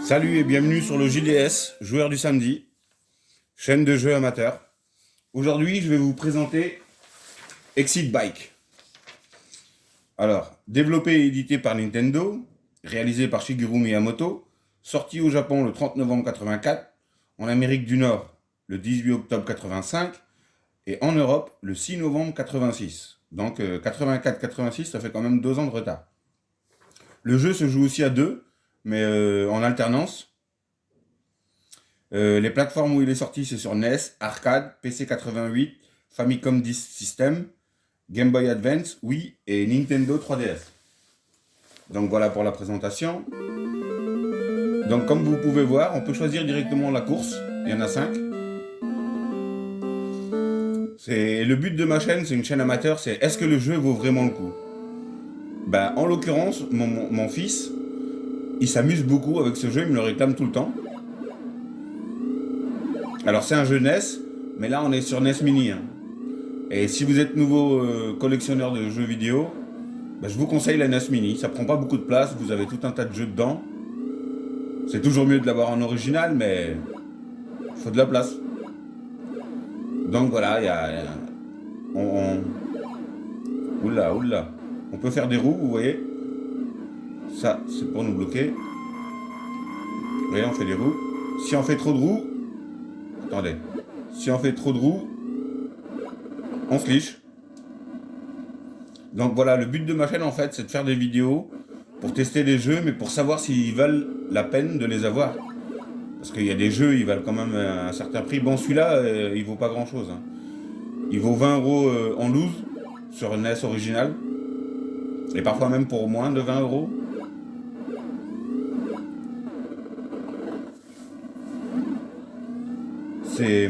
Salut et bienvenue sur le JDS, joueur du samedi, chaîne de jeux amateurs. Aujourd'hui, je vais vous présenter Excite Bike. Alors, développé et édité par Nintendo, réalisé par Shigeru Miyamoto, sorti au Japon le 30 novembre 84, en Amérique du Nord le 18 octobre 85 et en Europe le 6 novembre 86. Donc 84-86, ça fait quand même 2 ans de retard. Le jeu se joue aussi à deux, mais en alternance. Les plateformes où il est sorti, c'est sur NES, Arcade, PC 88, Famicom Disk System, Game Boy Advance, Wii et Nintendo 3DS. Donc voilà pour la présentation. Donc comme vous pouvez voir, on peut choisir directement la course. Il y en a 5. Le but de ma chaîne, c'est une chaîne amateur, c'est est-ce que le jeu vaut vraiment le coup? En l'occurrence, mon fils, il s'amuse beaucoup avec ce jeu, il me le réclame tout le temps. Alors c'est un jeu NES, mais là on est sur NES Mini. Et si vous êtes nouveau collectionneur de jeux vidéo, je vous conseille la NES Mini. Ça prend pas beaucoup de place, vous avez tout un tas de jeux dedans. C'est toujours mieux de l'avoir en original, mais il faut de la place. Donc voilà, Oula, oula. On peut faire des roues, vous voyez. Ça, c'est pour nous bloquer. Vous voyez, on fait des roues. Si on fait trop de roues... Attendez. Si on fait trop de roues, on se liche. Donc voilà, le but de ma chaîne, en fait, c'est de faire des vidéos pour tester des jeux, mais pour savoir s'ils valent la peine de les avoir. Parce qu'il y a des jeux, ils valent quand même un certain prix. Bon, celui-là, il vaut pas grand-chose. Il vaut 20 € en loose sur NES original. Et parfois même pour moins de 20 €. C'est...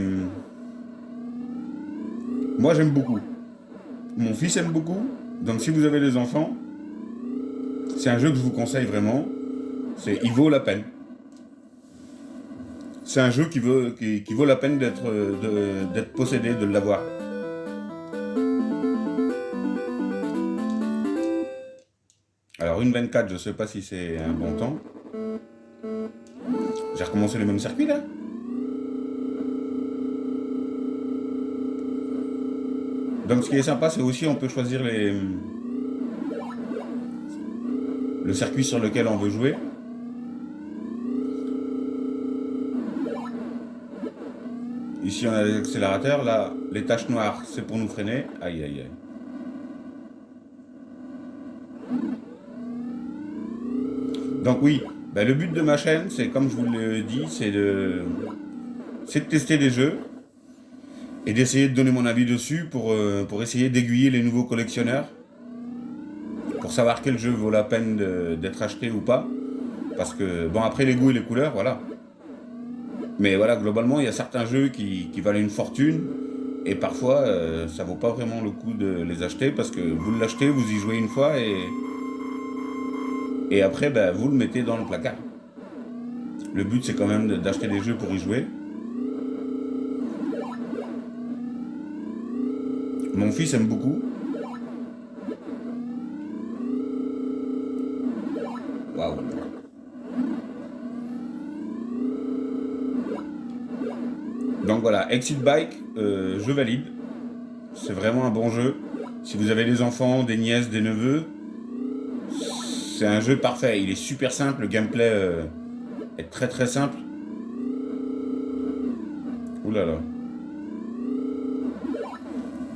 Moi, j'aime beaucoup. Mon fils aime beaucoup. Donc si vous avez des enfants, c'est un jeu que je vous conseille vraiment. Il vaut la peine. C'est un jeu qui vaut la peine d'être possédé, de l'avoir. Alors 1,24, je sais pas si c'est un bon temps. J'ai recommencé le même circuit là. Donc ce qui est sympa, c'est aussi on peut choisir le circuit sur lequel on veut jouer. Ici on a les accélérateurs, là les taches noires c'est pour nous freiner. Aïe aïe aïe. Donc oui, le but de ma chaîne, c'est comme je vous le dis, c'est de tester des jeux et d'essayer de donner mon avis dessus pour essayer d'aiguiller les nouveaux collectionneurs, pour savoir quel jeu vaut la peine d'être acheté ou pas. Parce que, bon, après les goûts et les couleurs, voilà. Mais voilà, globalement, il y a certains jeux qui valent une fortune, et parfois, ça vaut pas vraiment le coup de les acheter, parce que vous l'achetez, vous y jouez une fois, et après, vous le mettez dans le placard. Le but, c'est quand même d'acheter des jeux pour y jouer. Mon fils aime beaucoup. Waouh. Donc voilà, Excite Bike, je valide. C'est vraiment un bon jeu. Si vous avez des enfants, des nièces, des neveux, c'est un jeu parfait. Il est super simple, le gameplay est très très simple. Ouh là là.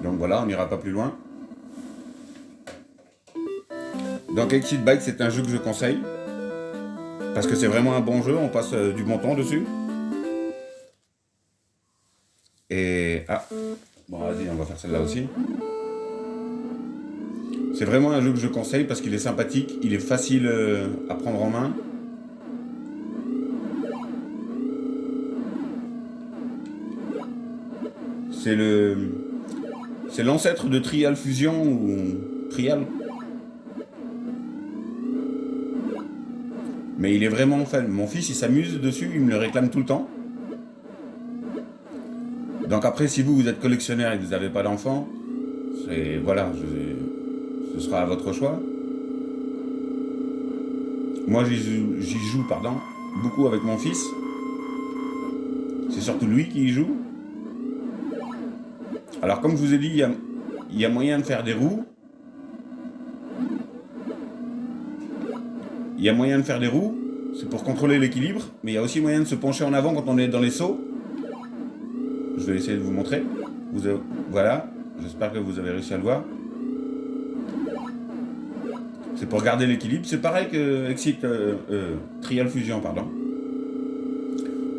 Donc voilà, on n'ira pas plus loin. Donc Excite Bike, c'est un jeu que je conseille. Parce que c'est vraiment un bon jeu, on passe du bon temps dessus. Et... Ah, bon vas-y, on va faire celle-là aussi. C'est vraiment un jeu que je conseille parce qu'il est sympathique, il est facile à prendre en main. C'est l'ancêtre de Trial Fusion ou Trial. Mais il est vraiment fun. Mon fils, il s'amuse dessus, il me le réclame tout le temps. Donc après, si vous êtes collectionneur et que vous n'avez pas d'enfant, voilà, ce sera à votre choix. Moi, j'y joue, beaucoup avec mon fils. C'est surtout lui qui y joue. Alors comme je vous ai dit, il y a moyen de faire des roues. Il y a moyen de faire des roues, c'est pour contrôler l'équilibre, mais il y a aussi moyen de se pencher en avant quand on est dans les sauts. Je vais essayer de vous montrer. Voilà, j'espère que vous avez réussi à le voir. C'est pour garder l'équilibre, c'est pareil que Trial Fusion, pardon.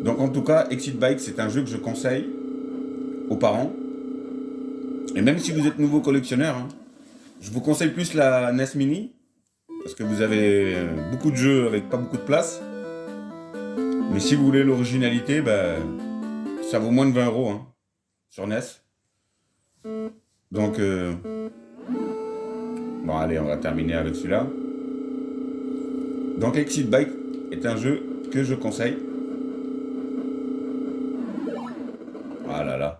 Donc en tout cas, Exit Bike, c'est un jeu que je conseille aux parents. Et même si vous êtes nouveau collectionneur, hein, je vous conseille plus la NES Mini, parce que vous avez beaucoup de jeux avec pas beaucoup de place. Mais si vous voulez l'originalité, bah, ça vaut moins de 20 € hein, sur NES. Donc, bon allez, on va terminer avec celui-là. Donc Exit Bike est un jeu que je conseille. Ah là là.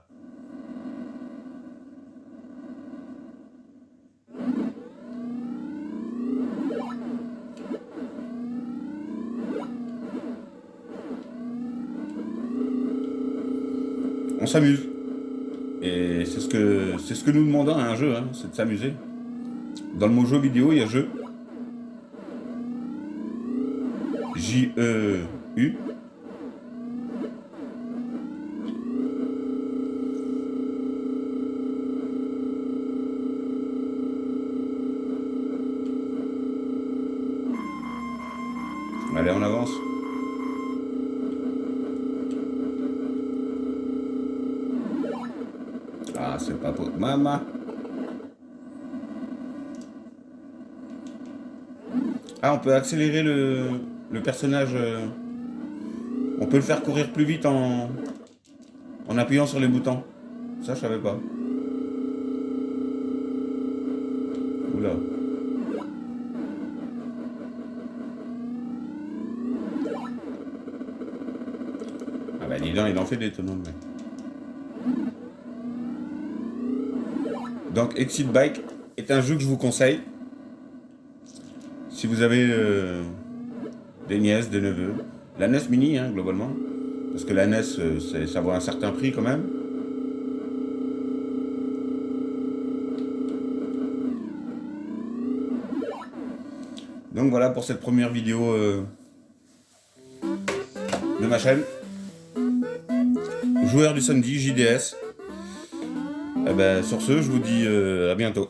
On s'amuse. Et c'est ce que nous demandons à un jeu, hein, c'est de s'amuser. Dans le mot jeu vidéo, il y a jeu. J-E-U. Allez, on avance. Ah, c'est pas pour... Maman. Ah, on peut accélérer le personnage. On peut le faire courir plus vite en appuyant sur les boutons. Ça, je savais pas. Oula. Ah bah dis donc, il en fait des tonneaux, mec. Donc Exit Bike est un jeu que je vous conseille. Si vous avez des nièces, des neveux. La NES Mini, hein, globalement. Parce que la NES, ça vaut un certain prix quand même. Donc voilà pour cette première vidéo de ma chaîne. Joueur du samedi, JDS. Eh ben, sur ce, je vous dis à bientôt.